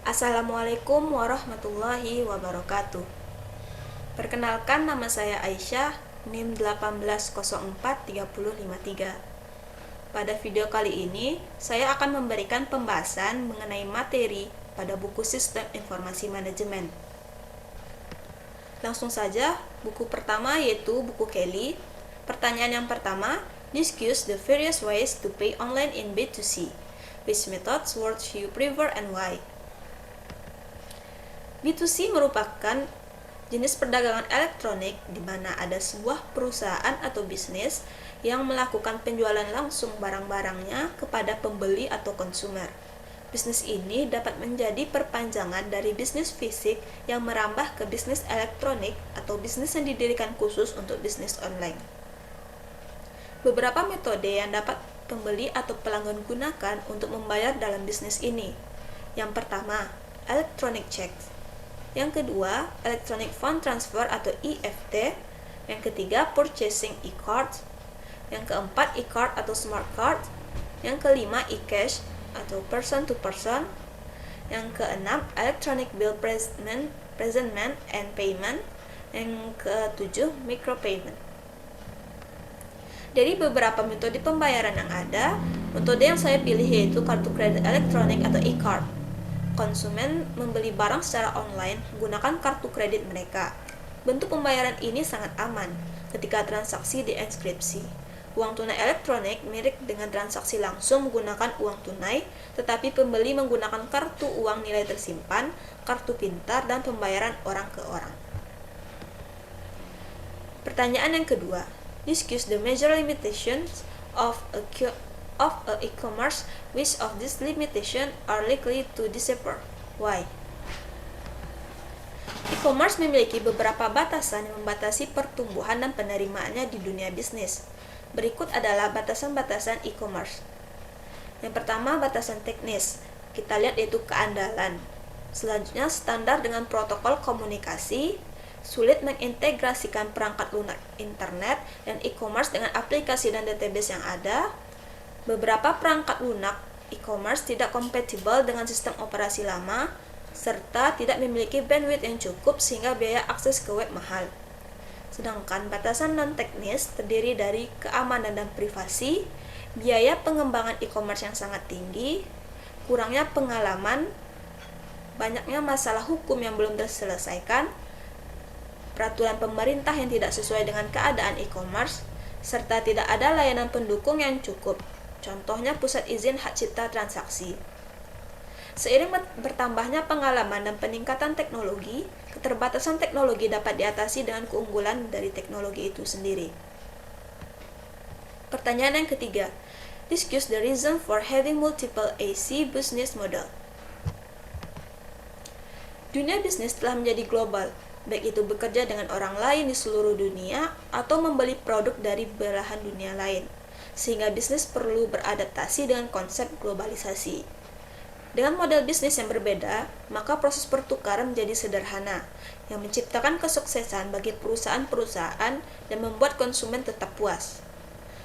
Assalamualaikum warahmatullahi wabarakatuh. Perkenalkan, nama saya Aisyah, NIM 18043053. Pada video kali ini, saya akan memberikan pembahasan mengenai materi pada buku Sistem Informasi Manajemen. Langsung saja, buku pertama yaitu buku Kelly. Pertanyaan yang pertama, discuss the various ways to pay online in B2C. Which methods would you prefer and why? B2C merupakan jenis perdagangan elektronik di mana ada sebuah perusahaan atau bisnis yang melakukan penjualan langsung barang-barangnya kepada pembeli atau konsumer. Bisnis ini dapat menjadi perpanjangan dari bisnis fisik yang merambah ke bisnis elektronik atau bisnis yang didirikan khusus untuk bisnis online. Beberapa metode yang dapat pembeli atau pelanggan gunakan untuk membayar dalam bisnis ini. Yang pertama, electronic check. Yang kedua, electronic fund transfer atau EFT. Yang ketiga, purchasing e-card. Yang keempat, e-card atau smart card. Yang kelima, e-cash atau person to person. Yang keenam, electronic bill presentment and payment. Yang ketujuh, micropayment. Dari beberapa metode pembayaran yang ada, metode yang saya pilih yaitu kartu kredit elektronik atau e-card. Konsumen membeli barang secara online menggunakan kartu kredit mereka. Bentuk pembayaran ini sangat aman ketika transaksi dienkripsi. Uang tunai elektronik mirip dengan transaksi langsung menggunakan uang tunai, tetapi pembeli menggunakan kartu uang nilai tersimpan, kartu pintar, dan pembayaran orang ke orang. Pertanyaan yang kedua, discuss the major limitations of e-commerce. Which of these limitations are likely to disappear? Why? E-commerce memiliki beberapa batasan yang membatasi pertumbuhan dan penerimaannya di dunia bisnis. Berikut adalah batasan-batasan e-commerce. Yang pertama, batasan teknis. Kita lihat yaitu keandalan. Selanjutnya, standar dengan protokol komunikasi. Sulit mengintegrasikan perangkat lunak internet dan e-commerce dengan aplikasi dan database yang ada. Beberapa perangkat lunak e-commerce tidak kompatibel dengan sistem operasi lama, serta tidak memiliki bandwidth yang cukup sehingga biaya akses ke web mahal. Sedangkan batasan non-teknis terdiri dari keamanan dan privasi, biaya pengembangan e-commerce yang sangat tinggi, kurangnya pengalaman, banyaknya masalah hukum yang belum terselesaikan, peraturan pemerintah yang tidak sesuai dengan keadaan e-commerce, serta tidak ada layanan pendukung yang cukup. Contohnya pusat izin hak cipta transaksi. Seiring bertambahnya pengalaman dan peningkatan teknologi, keterbatasan teknologi dapat diatasi dengan keunggulan dari teknologi itu sendiri. Pertanyaan yang ketiga, discuss the reason for having multiple AC business model. Dunia bisnis telah menjadi global, baik itu bekerja dengan orang lain di seluruh dunia atau membeli produk dari belahan dunia lain, sehingga bisnis perlu beradaptasi dengan konsep globalisasi. Dengan model bisnis yang berbeda, maka proses pertukaran menjadi sederhana, yang menciptakan kesuksesan bagi perusahaan-perusahaan dan membuat konsumen tetap puas.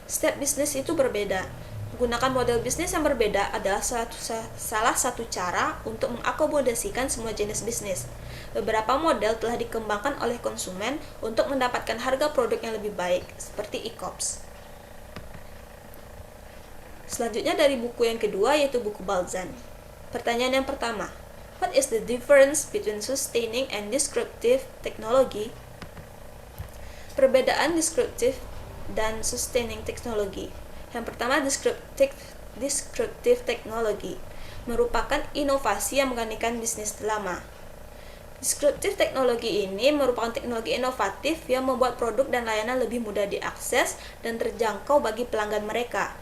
Setiap bisnis itu berbeda. Menggunakan model bisnis yang berbeda adalah salah satu cara untuk mengakomodasikan semua jenis bisnis. Beberapa model telah dikembangkan oleh konsumen untuk mendapatkan harga produk yang lebih baik, seperti e-commerce. Selanjutnya dari buku yang kedua yaitu buku Balzan. Pertanyaan yang pertama, what is the difference between sustaining and descriptive technology? Perbedaan descriptive dan sustaining technology. Yang pertama, descriptive technology merupakan inovasi yang menggantikan bisnis lama. Descriptive technology ini merupakan teknologi inovatif yang membuat produk dan layanan lebih mudah diakses dan terjangkau bagi pelanggan mereka.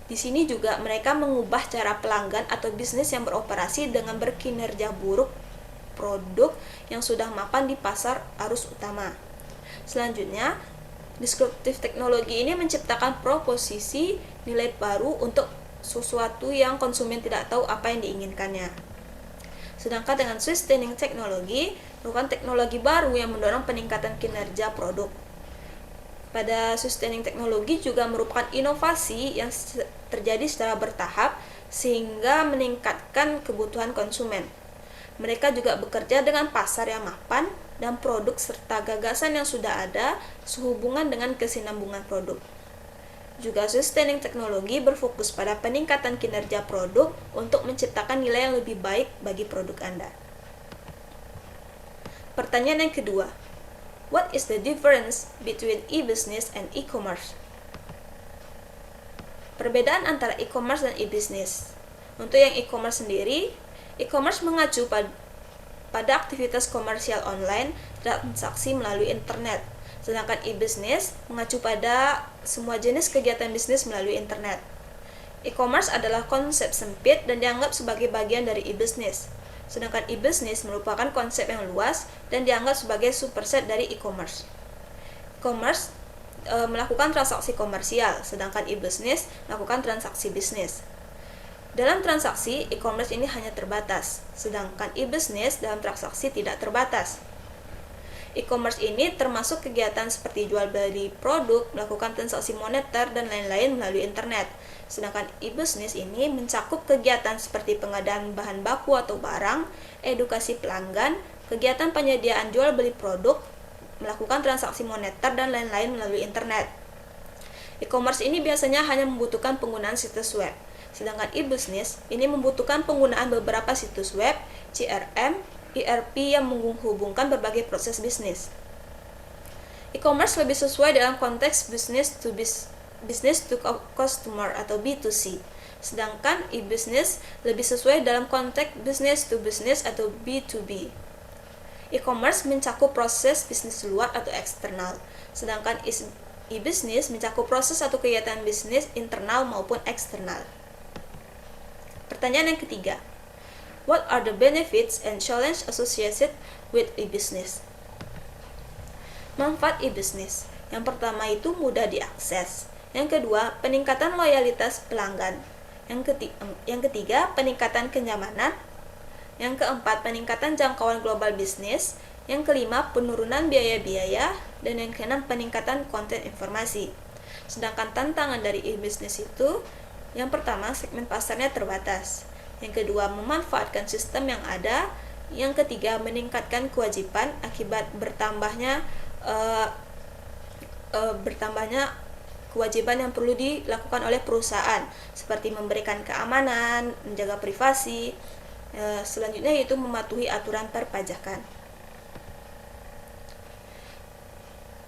Di sini juga mereka mengubah cara pelanggan atau bisnis yang beroperasi dengan berkinerja buruk produk yang sudah mapan di pasar arus utama. Selanjutnya, descriptive teknologi ini menciptakan proposisi nilai baru untuk sesuatu yang konsumen tidak tahu apa yang diinginkannya. Sedangkan dengan sustaining teknologi merupakan teknologi baru yang mendorong peningkatan kinerja produk. Pada sustaining teknologi juga merupakan inovasi yang terjadi secara bertahap sehingga meningkatkan kebutuhan konsumen. Mereka juga bekerja dengan pasar yang mapan dan produk serta gagasan yang sudah ada sehubungan dengan kesinambungan produk. Juga sustaining teknologi berfokus pada peningkatan kinerja produk untuk menciptakan nilai yang lebih baik bagi produk Anda. Pertanyaan yang kedua, what is the difference between e-business and e-commerce? Perbedaan antara e-commerce dan e-business. Untuk yang e-commerce sendiri, e-commerce mengacu pada aktivitas komersial online, transaksi melalui internet. Sedangkan e-business mengacu pada semua jenis kegiatan bisnis melalui internet. E-commerce adalah konsep sempit dan dianggap sebagai bagian dari e-business. Sedangkan e-business merupakan konsep yang luas dan dianggap sebagai superset dari e-commerce. E-commerce melakukan transaksi komersial, sedangkan e-business melakukan transaksi bisnis. Dalam transaksi, e-commerce ini hanya terbatas, sedangkan e-business dalam transaksi tidak terbatas. E-commerce ini termasuk kegiatan seperti jual beli produk, melakukan transaksi moneter, dan lain-lain melalui internet. Sedangkan e-business ini mencakup kegiatan seperti pengadaan bahan baku atau barang, edukasi pelanggan, kegiatan penyediaan jual beli produk, melakukan transaksi moneter, dan lain-lain melalui internet. E-commerce ini biasanya hanya membutuhkan penggunaan situs web. Sedangkan e-business ini membutuhkan penggunaan beberapa situs web, CRM, ERP yang menghubungkan berbagai proses bisnis. E-commerce lebih sesuai dalam konteks business to customer atau B2C. Sedangkan e-business lebih sesuai dalam konteks business to business atau B2B. E-commerce mencakup proses bisnis luar atau eksternal. Sedangkan e-business mencakup proses atau kegiatan bisnis internal maupun eksternal. Pertanyaan yang ketiga, what are the benefits and challenges associated with e-business? Manfaat e-business. Yang pertama itu mudah diakses. Yang kedua, peningkatan loyalitas pelanggan. Yang ketiga, peningkatan kenyamanan. Yang keempat, peningkatan jangkauan global bisnis. Yang kelima, penurunan biaya-biaya. Dan yang keenam, peningkatan konten informasi. Sedangkan tantangan dari e-business itu, yang pertama, segmen pasarnya terbatas. Yang kedua, memanfaatkan sistem yang ada. Yang ketiga, meningkatkan kewajiban akibat bertambahnya kewajiban yang perlu dilakukan oleh perusahaan, seperti memberikan keamanan, menjaga privasi. Selanjutnya yaitu mematuhi aturan perpajakan.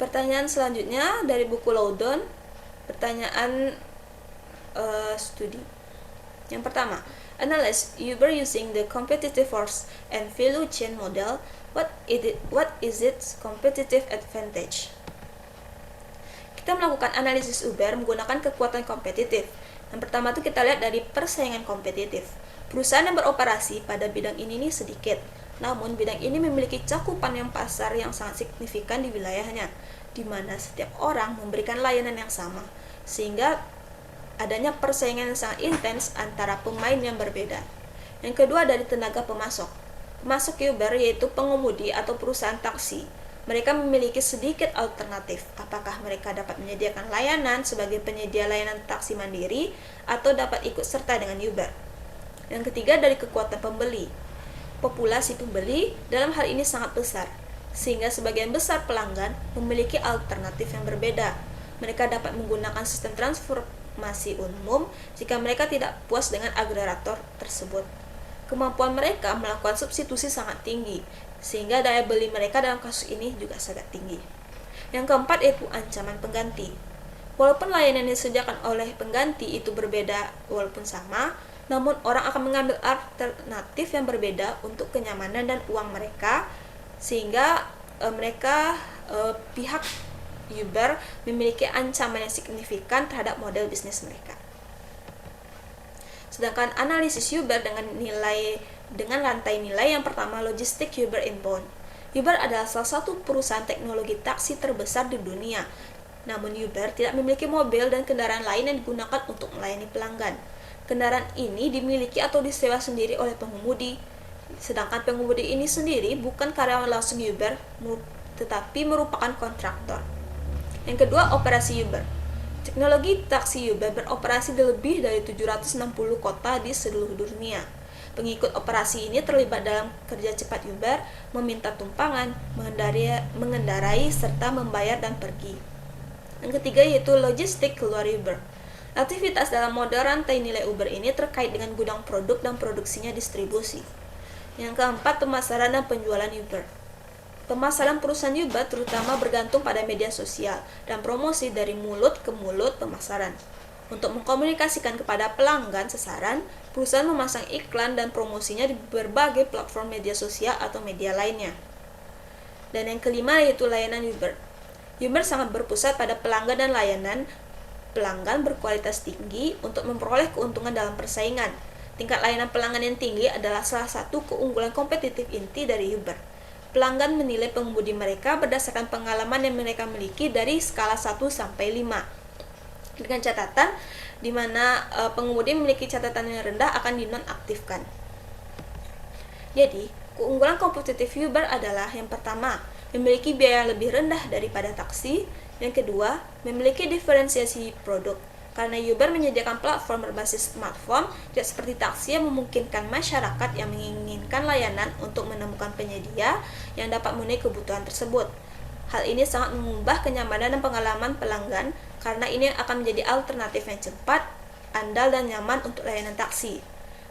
Pertanyaan selanjutnya dari buku Loudon, pertanyaan studi. Yang pertama, analyze Uber using the competitive force and value chain model. What is its competitive advantage? Kita melakukan analisis Uber menggunakan kekuatan kompetitif. Yang pertama itu kita lihat dari persaingan kompetitif. Perusahaan yang beroperasi pada bidang ini sedikit. Namun bidang ini memiliki cakupan yang pasar yang sangat signifikan di wilayahnya, di mana setiap orang memberikan layanan yang sama, sehingga adanya persaingan yang sangat intens antara pemain yang berbeda. Yang kedua dari tenaga pemasok. Pemasok Uber yaitu pengemudi atau perusahaan taksi. Mereka memiliki sedikit alternatif, apakah mereka dapat menyediakan layanan sebagai penyedia layanan taksi mandiri atau dapat ikut serta dengan Uber. Yang ketiga dari kekuatan pembeli. Populasi pembeli dalam hal ini sangat besar, sehingga sebagian besar pelanggan memiliki alternatif yang berbeda. Mereka dapat menggunakan sistem transformasi umum jika mereka tidak puas dengan agregator tersebut. Kemampuan mereka melakukan substitusi sangat tinggi, sehingga daya beli mereka dalam kasus ini juga sangat tinggi. Yang keempat yaitu ancaman pengganti. Walaupun layanan yang disediakan oleh pengganti itu berbeda walaupun sama, namun orang akan mengambil alternatif yang berbeda untuk kenyamanan dan uang mereka, sehingga pihak Uber memiliki ancaman yang signifikan terhadap model bisnis mereka. Sedangkan analisis Uber dengan rantai nilai yang pertama, logistik Uber inbound. Uber adalah salah satu perusahaan teknologi taksi terbesar di dunia. Namun Uber tidak memiliki mobil dan kendaraan lain yang digunakan untuk melayani pelanggan. Kendaraan ini dimiliki atau disewa sendiri oleh pengemudi. Sedangkan pengemudi ini sendiri bukan karyawan langsung Uber, tetapi merupakan kontraktor. Yang kedua, operasi Uber. Teknologi taksi Uber beroperasi di lebih dari 760 kota di seluruh dunia. Pengikut operasi ini terlibat dalam kerja cepat Uber, meminta tumpangan, mengendarai, serta membayar dan pergi. Yang ketiga yaitu logistik keluar Uber. Aktivitas dalam model rantai nilai Uber ini terkait dengan gudang produk dan produksinya distribusi. Yang keempat, pemasaran dan penjualan Uber. Pemasaran perusahaan Uber terutama bergantung pada media sosial dan promosi dari mulut ke mulut pemasaran. Untuk mengkomunikasikan kepada pelanggan sasaran, perusahaan memasang iklan dan promosinya di berbagai platform media sosial atau media lainnya. Dan yang kelima yaitu layanan Uber. Uber sangat berpusat pada pelanggan dan layanan pelanggan berkualitas tinggi untuk memperoleh keuntungan dalam persaingan. Tingkat layanan pelanggan yang tinggi adalah salah satu keunggulan kompetitif inti dari Uber. Pelanggan menilai pengemudi mereka berdasarkan pengalaman yang mereka miliki dari skala 1 sampai 5. Dengan catatan di mana pengemudi memiliki catatan yang rendah akan dinonaktifkan. Jadi, keunggulan kompetitif Uber adalah yang pertama, memiliki biaya lebih rendah daripada taksi. Yang kedua, memiliki diferensiasi produk. Karena Uber menyediakan platform berbasis smartphone, tidak seperti taksi yang memungkinkan masyarakat yang menginginkan layanan untuk menemukan penyedia yang dapat memenuhi kebutuhan tersebut. Hal ini sangat mengubah kenyamanan dan pengalaman pelanggan karena ini akan menjadi alternatif yang cepat, andal, dan nyaman untuk layanan taksi.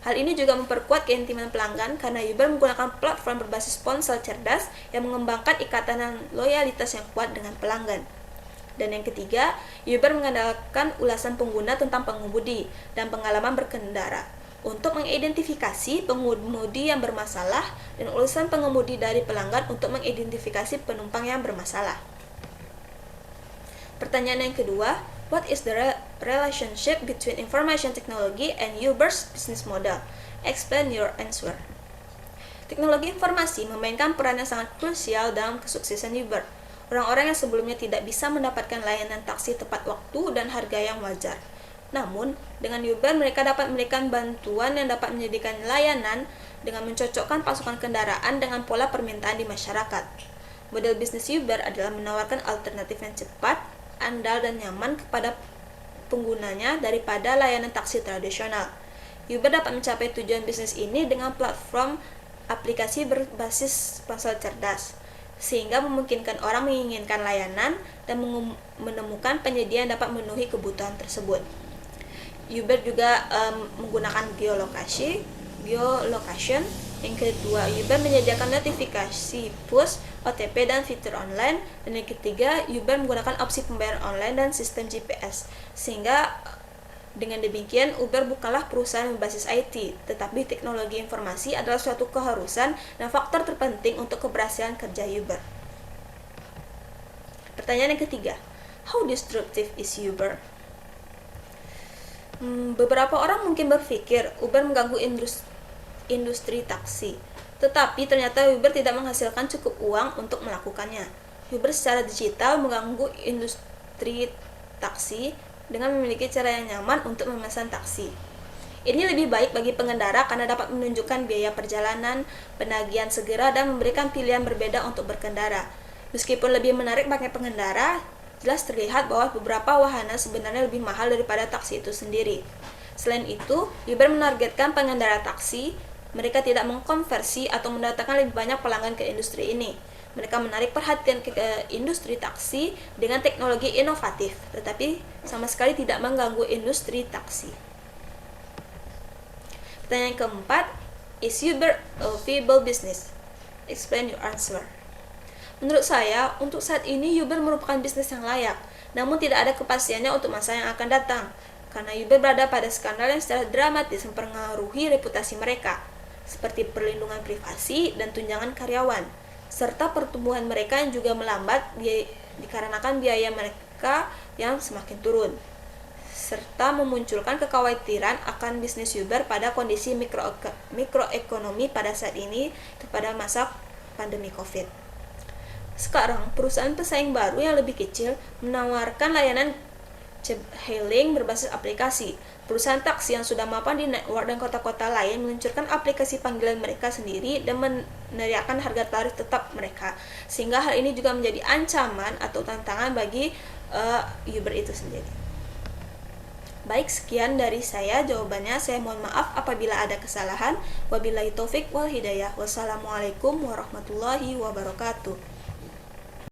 Hal ini juga memperkuat keintiman pelanggan karena Uber menggunakan platform berbasis ponsel cerdas yang mengembangkan ikatan dan loyalitas yang kuat dengan pelanggan. Dan yang ketiga, Uber mengandalkan ulasan pengguna tentang pengemudi dan pengalaman berkendara untuk mengidentifikasi pengemudi yang bermasalah dan ulasan pengemudi dari pelanggan untuk mengidentifikasi penumpang yang bermasalah. Pertanyaan yang kedua, what is the relationship between information technology and Uber's business model? Explain your answer. Teknologi informasi memainkan peran yang sangat krusial dalam kesuksesan Uber. Orang-orang yang sebelumnya tidak bisa mendapatkan layanan taksi tepat waktu dan harga yang wajar. Namun, dengan Uber mereka dapat memberikan bantuan yang dapat menyediakan layanan dengan mencocokkan pasukan kendaraan dengan pola permintaan di masyarakat. Model bisnis Uber adalah menawarkan alternatif yang cepat, andal, dan nyaman kepada penggunanya daripada layanan taksi tradisional. Uber dapat mencapai tujuan bisnis ini dengan platform aplikasi berbasis ponsel cerdas, sehingga memungkinkan orang menginginkan layanan dan menemukan penyedia yang dapat memenuhi kebutuhan tersebut. Uber juga menggunakan geolocation. Yang kedua, Uber menyediakan notifikasi push, OTP, dan fitur online. Dan yang ketiga, Uber menggunakan opsi pembayaran online dan sistem GPS. Sehingga dengan demikian, Uber bukanlah perusahaan berbasis IT, tetapi teknologi informasi adalah suatu keharusan dan faktor terpenting untuk keberhasilan kerja Uber. Pertanyaan yang ketiga, how disruptive is Uber? Beberapa orang mungkin berpikir Uber mengganggu industri taksi, tetapi ternyata Uber tidak menghasilkan cukup uang untuk melakukannya. Uber secara digital mengganggu industri taksi dengan memiliki cara yang nyaman untuk memesan taksi. Ini lebih baik bagi pengendara karena dapat menunjukkan biaya perjalanan, penagihan segera, dan memberikan pilihan berbeda untuk berkendara. Meskipun lebih menarik bagi pengendara, jelas terlihat bahwa beberapa wahana sebenarnya lebih mahal daripada taksi itu sendiri. Selain itu, Uber menargetkan pengendara taksi. Mereka tidak mengkonversi atau mendatangkan lebih banyak pelanggan ke industri ini. Mereka menarik perhatian ke industri taksi dengan teknologi inovatif, tetapi sama sekali tidak mengganggu industri taksi. Pertanyaan keempat, is Uber a viable business? Explain your answer. Menurut saya, untuk saat ini Uber merupakan bisnis yang layak, namun tidak ada kepastiannya untuk masa yang akan datang, karena Uber berada pada skandal yang secara dramatis mempengaruhi reputasi mereka, seperti perlindungan privasi dan tunjangan karyawan, serta pertumbuhan mereka yang juga melambat dikarenakan biaya mereka yang semakin turun, serta memunculkan kekhawatiran akan bisnis Uber pada kondisi mikroekonomi pada saat ini pada masa pandemi COVID. Sekarang, perusahaan pesaing baru yang lebih kecil menawarkan layanan hailing berbasis aplikasi. Perusahaan taksi yang sudah mapan di network dan kota-kota lain meluncurkan aplikasi panggilan mereka sendiri dan meneriakan harga tarif tetap mereka. Sehingga hal ini juga menjadi ancaman atau tantangan bagi Uber itu sendiri. Baik, sekian dari saya jawabannya. Saya mohon maaf apabila ada kesalahan. Wabillahi taufik wal hidayah. Wassalamualaikum warahmatullahi wabarakatuh.